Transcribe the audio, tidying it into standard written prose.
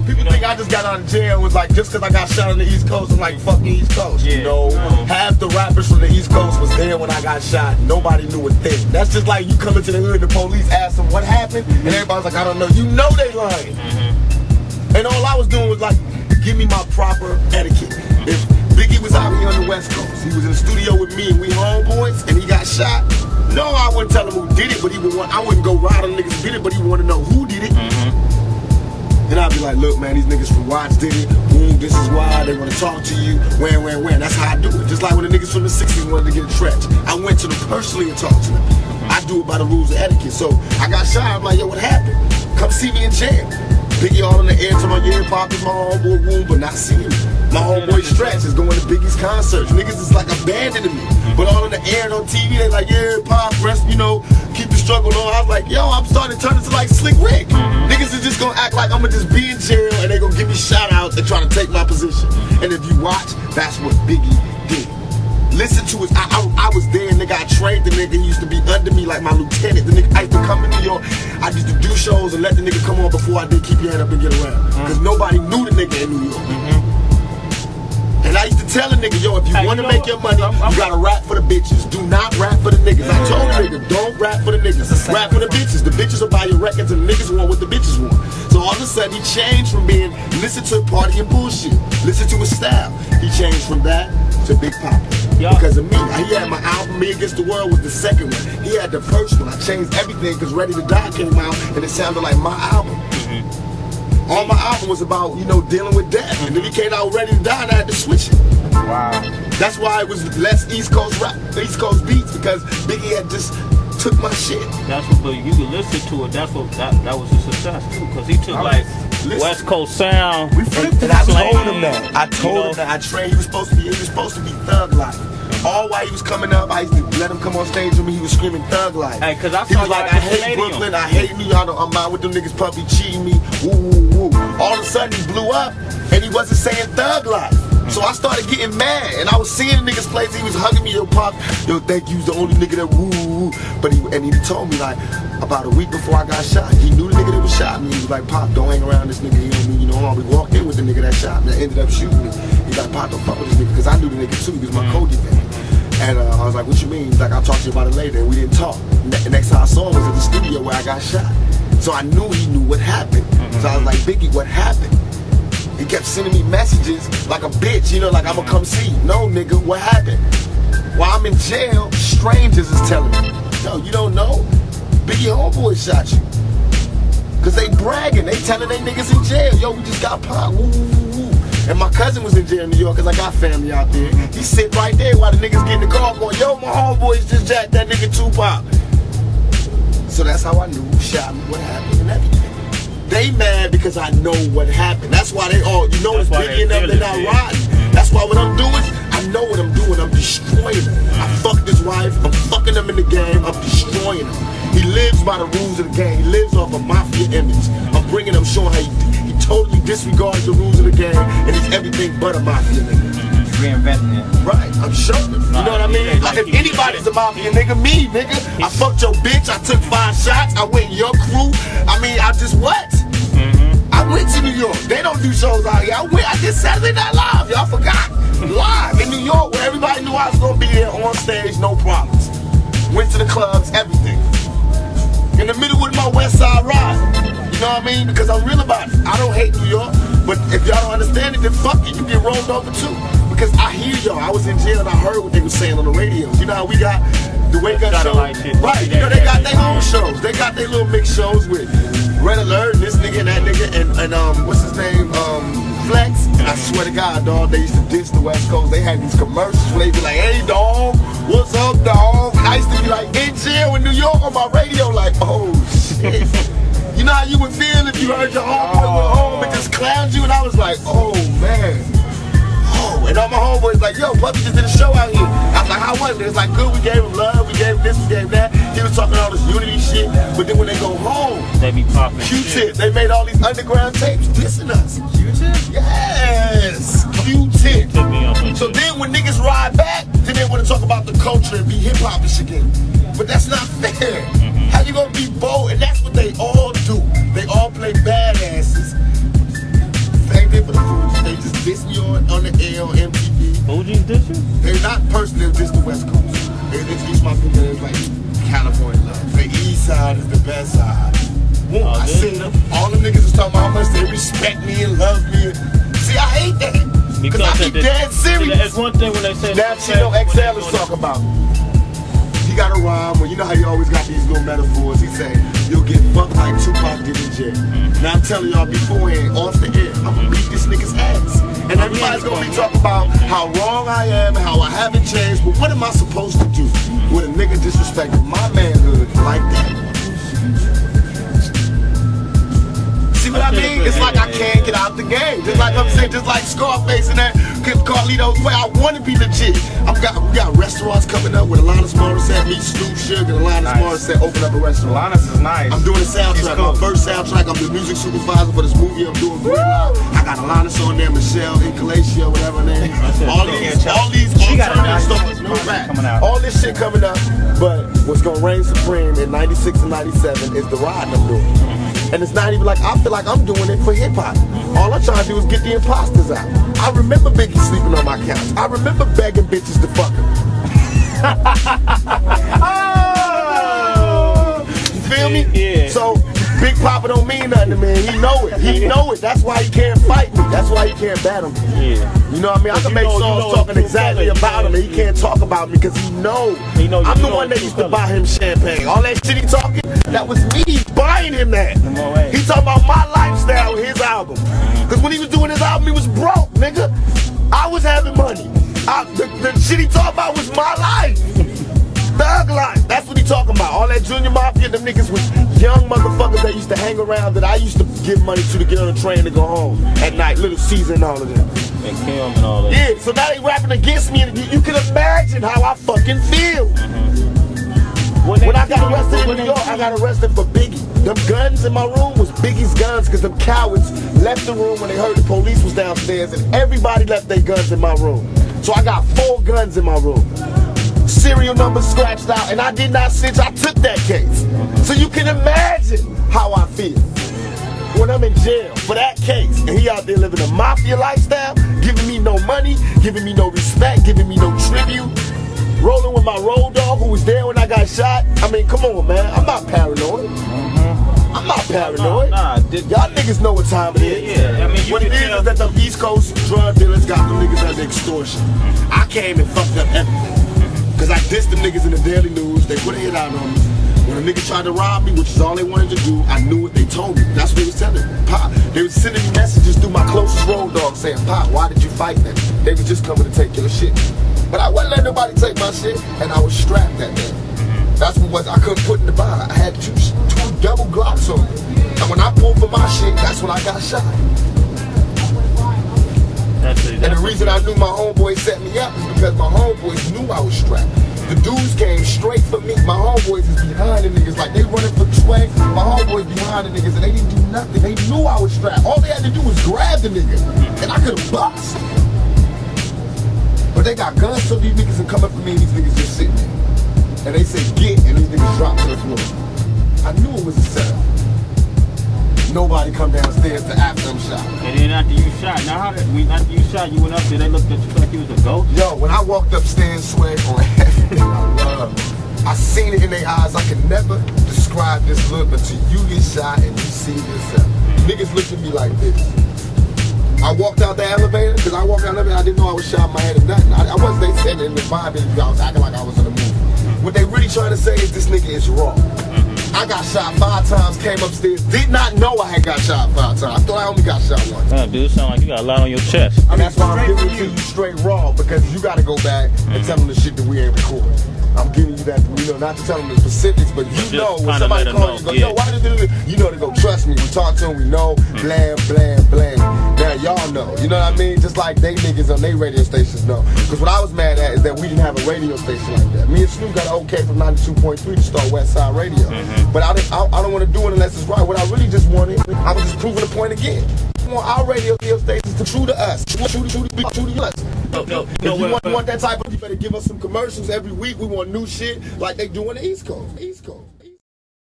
People think I just got out of jail was like just because I got shot on the East Coast. I'm like, fuck the East Coast. Yeah. You know, half the rappers from the East Coast was there when I got shot. Nobody knew a thing. That's just like you come into the hood, the police ask them what happened, and everybody's like, I don't know. You know they lying. And all I was doing was like, give me my proper etiquette. If Biggie was out here on the West Coast, he was in the studio with me and we homeboys, and he got shot. No, I wouldn't tell him who did it, but I wouldn't go ride on niggas who did it, but he would want to know who did it. And I'd be like, look, man, these niggas from Watts did it. Boom, this is why they want to talk to you. When. That's how I do it. Just like when the niggas from the 60s wanted to get a trench. I went to them personally and talked to them. I do it by the rules of etiquette. So I got shot. I'm like, yo, what happened? Come see me in jail. Biggie all in the air to my ear, Pop is my homeboy room, but not seeing me. My homeboy Stretch is going to Biggie's concerts. Niggas is like abandoning me. But all in the air and on TV, they like, yeah, Pop, rest, you know, keep the struggle on. I was like, yo, I'm starting to turn into like Slick Rick. Niggas is just gonna act like I'm gonna just be in jail and they gonna give me shout outs and try to take my position. And if you watch, that's what Biggie did. Listen to it. I was there, nigga. I trained the nigga. He used to be under me like my lieutenant. The nigga, I used to come to New York. I used to do shows and let the nigga come on before I did Keep Your Head Up and Get Around. Because nobody knew the nigga in New York. And I used to tell a nigga, yo, if you want to make your money, you gotta rap for the bitches. Do not rap for the niggas. I told the nigga, don't rap for the niggas. Rap for the bitches. The bitches will buy your records and the niggas want what the bitches want. So all of a sudden he changed from being listen to party and bullshit, listen to his style. He changed from that to Big Papa. Because of me. He had my album, Me Against the World was the second one. He had the first one. I changed everything because Ready to Die came out and it sounded like my album. All my album was about, you know, dealing with death. And then he came out Ready to Die and I had to switch it. Wow. That's why it was less East Coast rap, East Coast beats, because Biggie had just took my shit. That's what, but you could listen to it. That's what that was a success too, because he took like West Coast sound. We flipped it. I told him that. I told him that. I trained. He was supposed to be thug life. All while he was coming up, I used to let him come on stage with me. He was screaming thug life. Hey, cause I he saw was like, I hate Brooklyn, I hate New York. I'm out with them niggas, puppy cheating me. Woo, woo, woo. All of a sudden he blew up, and he wasn't saying thug life. So I started getting mad, and I was seeing the niggas plays. He was hugging me, yo, Pop, yo, thank you, the only nigga that woo, woo. But he told me like about a week before I got shot. He knew the nigga that was shot me. He was like, Pop, don't hang around this nigga. He don't mean you no harm. We walked in with the nigga that shot me. That ended up shooting me. He's like, Pop, don't fuck with this nigga, because I knew the nigga too. He was my Cody fan. And I was like, what you mean? He's like, I'll talk to you about it later. And we didn't talk. The next time I saw him was at the studio where I got shot. So I knew he knew what happened. So I was like, Biggie, what happened? He kept sending me messages like a bitch, you know, like I'ma come see you. No, nigga, what happened? While I'm in jail, strangers is telling me, yo, you don't know? Biggie homeboy shot you. Cause they bragging, they telling they niggas in jail, yo, we just got popped, woo, woo, woo. And my cousin was in jail in New York cause I got family out there. He sit right there while the niggas get in the car going, yo, my homeboys just jacked that nigga Tupac. So that's how I knew who shot me, what happened, and everything. They mad because I know what happened. That's why they all, you know, it's Biggie and them, they're not riding. That's why what I'm doing, I know what I'm doing. I'm destroying them. I fucked his wife. I'm fucking them in the game. I'm destroying him. He lives by the rules of the game. He lives off a mafia image. I'm bringing him, showing how he totally disregards the rules of the game, and he's everything but a mafia nigga. Reinventing it. Right, I'm showing him. You know what I mean? Like if anybody's a mafia nigga, me, nigga. I fucked your bitch. I took 5 shots. I went in your crew. I mean, I just what? I went to New York. They don't do shows out here. I did Saturday Night Live. Y'all forgot. Live in New York where everybody knew I was gonna be there on stage, no problems. Went to the clubs, everything. In the middle with my West Side ride. You know what I mean? Because I'm real about it. I don't hate New York, but if y'all don't understand it, then fuck it. You get rolled over too. Because I hear y'all. I was in jail and I heard what they were saying on the radio. You know how we got the wake up show? Right. You know, they got their own shows. They got their little mix shows with Red Alert, this nigga and that nigga, and what's his name? Flex. And I swear to God, dog, they used to diss the West Coast. They had these commercials where they be like, hey, dog, what's up, dog? I used to be like in jail in New York on my radio, like, oh, shit. You know how you would feel if you heard your homeboy went home and just clowned you? And I was like, oh, man. Oh, and all my homeboys like, yo, Puppy just did a show out here. I was like, how was it? It was like, good, we gave him love, we gave him this, we gave him that. He was talking all this unity shit, but then when they go home, they be popping Q-Tip, they made all these underground tapes dissing us. Q-Tip? Yes, Q-Tip. So then when niggas ride back, then they want to talk about the culture and be hip-hop-ish again. But that's not fair. How you gonna be bold? And that's what they all do. They all play badasses. diss me on the air on MTV. OG's dissing? They're not personally just the West Coast. They introduce my people as like California love. The East Side is the best side. Well, I seen them. All them niggas is talking about how much they respect me and love me. See, I hate that. Because I be dead serious. It's one thing when they say that shit XL is talking about. He got a rhyme where you know how you always got these little metaphors. He say, you'll get fucked like Tupac did in jail. Now I'm telling y'all beforehand, off the air, I'm gonna beat this nigga's ass. And everybody's gonna be talking about how wrong I am, how I haven't changed, but what am I supposed to do when a nigga disrespected my manhood like that? See what I mean? It's like I can't get out the game. Just like I'm saying, just like Scarface and that Carlito's way. I want to be legit. We got restaurants coming up with Alanis Morissette, me, Snoop Sugar, and Alanis Morissette open up a restaurant. Alanis is nice. I'm doing a soundtrack, my first soundtrack. I'm the music supervisor for this movie. I'm doing great live. I got Alanis on there, Michelle, Incalacia, whatever her name is. All these alternative stars, no rap. All this shit coming up. But what's gonna reign supreme in '96 and '97 is the ride I'm doing. And it's not even like I feel like I'm doing it for hip hop. All I'm trying to do is get the imposters out. I remember Biggie sleeping on my couch. I remember begging bitches to fuck him. Oh! You feel me? Yeah. So Big Papa don't mean nothing to me. He know it. He know it. That's why he can't fight me. That's why he can't battle me. Yeah. You know what I mean? I can make songs talking exactly about him, and he can't talk about me because he know. I'm the one that used to buy him champagne. All that shit he talking, that was me buying him that. He talking about my lifestyle with his album. Because when he was doing his album, he was broke, nigga. I was having money. The shit he talking about was my life. Thug life. That's what he talking about. All that Junior Mafia, them niggas was young motherfuckers that used to hang around that I used to give money to get on the train to go home at night. Little Caesar and all of them. And Kim and all that. Yeah, so now they rapping against me, and you can imagine how I fucking feel. When I got arrested in New York, I got arrested for Biggie. Them guns in my room was Biggie's guns because them cowards left the room when they heard the police was downstairs, and everybody left their guns in my room. So I got 4 guns in my room. Serial numbers scratched out, and I did not snitch. I took that case. So you can imagine how I feel when I'm in jail for that case, and he out there living a mafia lifestyle, giving me no money, giving me no respect, giving me no tribute. Rolling with my road dog who was there when I got shot. I mean, come on, man. I'm not paranoid. I'm not paranoid. Y'all niggas know what time it is. Yeah. I mean, what it is that the East Coast drug dealers got them niggas as extortion. I came and fucked up everything. Because I dissed them niggas in the Daily News. They put a hit out on me. When a nigga tried to rob me, which is all they wanted to do, I knew what they told me. That's what they was telling me. Pop, they was sending me messages through my closest road dog saying, Pop, why did you fight them? They was just coming to take your shit. But I wasn't letting nobody take my shit, and I was strapped that day. That's what I couldn't put in the bar. I had two double Glocks on me. And when I pulled for my shit, that's when I got shot. And the reason I knew my homeboys set me up is because my homeboys knew I was strapped. The dudes came straight for me. My homeboys is behind the niggas. Like, they running for swag. My homeboys behind the niggas, and they didn't do nothing. They knew I was strapped. All they had to do was grab the nigga, and I could have bust. But they got guns, so these niggas are coming for me, and these niggas just sitting there. And they say, get, and these niggas drop to the floor. I knew it was a setup. Nobody come downstairs to after them shot. And then after you shot, after you shot, you went up there, they looked at you like you was a ghost? Yo, when I walked upstairs, swag on everything I love, I seen it in their eyes. I can never describe this look until you get shot and you see yourself. Niggas looked at me like this. I walked out the elevator, because I walked out the elevator, I didn't know I was shot in my head or nothing. I wasn't, they said in the vibe interview, I was acting like I was in a movie. What they really trying to say is this nigga is raw. I got shot 5 times, came upstairs, did not know I had got shot 5 times. I thought I only got shot once. Dude, sound like you got a lot on your chest. And that's why I'm giving it to you straight raw, because you got to go back and tell them the shit that we ain't recording. I'm giving you that, you know, not to tell them the specifics, but you know when somebody calls you, go, yo, why did you do this? You know, they go, trust me, we talk to them, we know, blam, blam, blam. Now y'all know, you know what I mean? Just like they niggas on their radio stations know. Because what I was mad at is that we didn't have a radio station like that. Me and Snoop got an okay from 92.3 to start West Side Radio. But I don't want to do it unless it's right. What I really just wanted, I was just proving the point again. We want our radio stations to true to us, true to us. If you want that type of, you better give us some commercials every week. We want new shit like they do on the East Coast.